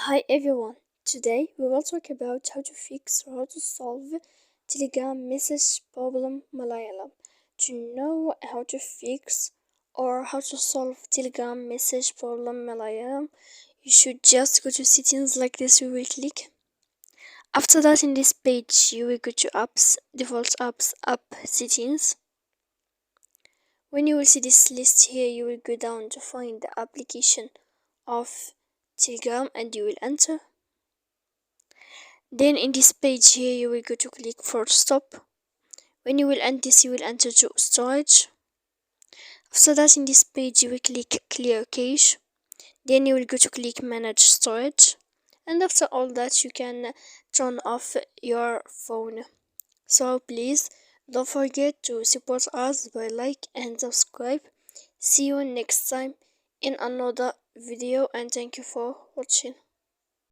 Hi everyone, today we will talk about how to fix or how to solve Telegram message problem malayalam. To know how to fix or how to solve Telegram message problem malayalam, you should just go to settings like this. You will click. After that, in this page you will go to apps, default apps, app settings. When you will see this list here, you will go down to find the application of Telegram and you will enter. Then in this page here you will go to click for stop. When you will end this, you will enter to storage. After that, in this page you will click clear cache. Then you will go to click manage storage, and after all that you can turn off your phone. So please don't forget to support us by like and subscribe. See you next time in another video, and thank you for watching.